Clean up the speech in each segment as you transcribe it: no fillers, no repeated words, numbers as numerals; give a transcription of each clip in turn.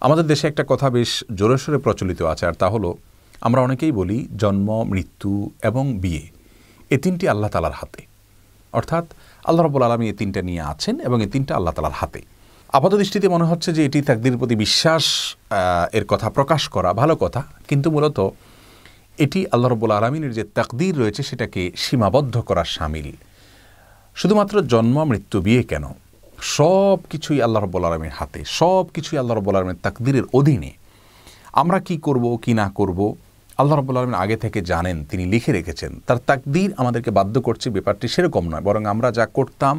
আমাদের দেশে একটা কথা বেশ জোরে সোরে প্রচলিত আছে, আর তা হলো আমরা অনেকেই বলি জন্ম, মৃত্যু এবং বিয়ে এই তিনটি আল্লাহ তাআলার হাতে। অর্থাৎ আল্লাহ রাব্বুল আলামিন এই তিনটা নিয়ে আছেন এবং এই তিনটা আল্লাহ তাআলার হাতে। আপাত দৃষ্টিতে মনে হচ্ছে যে এটি তাকদীরের প্রতি বিশ্বাস এর কথা প্রকাশ করা ভালো কথা, কিন্তু মূলত এটি আল্লাহ রাব্বুল আলামিনের যে তাকদীর রয়েছে সেটাকে সীমাবদ্ধ করার শামিল। শুধুমাত্র জন্ম, মৃত্যু, বিয়ে কেন, সব কিছুই আল্লাহ রাব্বুল আলামিনের হাতে, সব কিছুই আল্লাহ রাব্বুল আলামিনের তাকদীরের অধীনে। আমরা কি করব কি না করব আল্লাহ রাব্বুল আলামিন আগে থেকে জানেন, তিনি লিখে রেখেছেন। তার তাকদীর আমাদেরকে বাধ্য করছে ব্যাপারটি সেরকম নয়, বরং আমরা যা করতাম,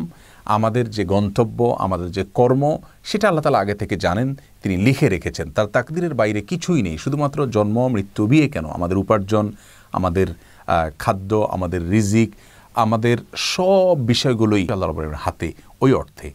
আমাদের যে গন্তব্য, আমাদের যে কর্ম, সেটা আল্লাহ তাআলা আগে থেকে জানেন, তিনি লিখে রেখেছেন। তার তাকদীরের বাইরে কিছুই নেই। শুধুমাত্র জন্ম, মৃত্যু, বিয়ে কেন, আমাদের উপার্জন, আমাদের খাদ্য, আমাদের রিজিক, আমাদের সব বিষয়গুলোই আল্লাহ রাব্বুল আলামিনের হাতে। ওই অর্থে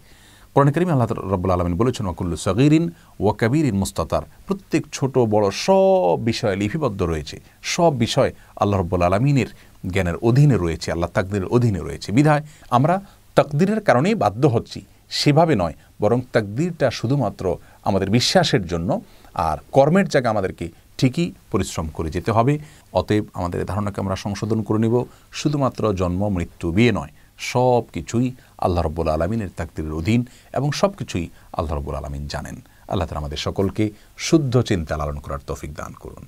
কোরআন কারীমে আল্লাহ রাব্বুল আলামিন বলেছেন ওয়াকুল্লু সগীরিন ওয়া কাবীরিন মুস্তাতার, প্রত্যেক ছোট বড় সব বিষয় লিপিবদ্ধ রয়েছে। সব বিষয় আল্লাহ রাব্বুল আলামিনের জ্ঞানের অধীনে রয়েছে, আল্লাহ তাকদীরের অধীনে রয়েছে। বিধায় আমরা তাকদীরের কারণেই বাধ্য হচ্ছি, সেভাবে নয়, বরং তাকদীরটা শুধুমাত্র আমাদের বিশ্বাসের জন্য, আর কর্মের জায়গা আমাদেরকে ঠিকই পরিশ্রম করে যেতে হবে। অতএব আমাদের ধারণাকে আমরা সংশোধন করে নিব, শুধুমাত্র জন্ম, মৃত্যু, বিয়ে নয়, সব কিছুই আল্লাহ রাব্বুল আলামিনের তাকদীরের অধীন এবং সব কিছুই আল্লাহ রাব্বুল আলামিন জানেন। আল্লাহ তাআলা আমাদের সকলকে শুদ্ধ চিন্তা লালন করার তৌফিক দান করুন।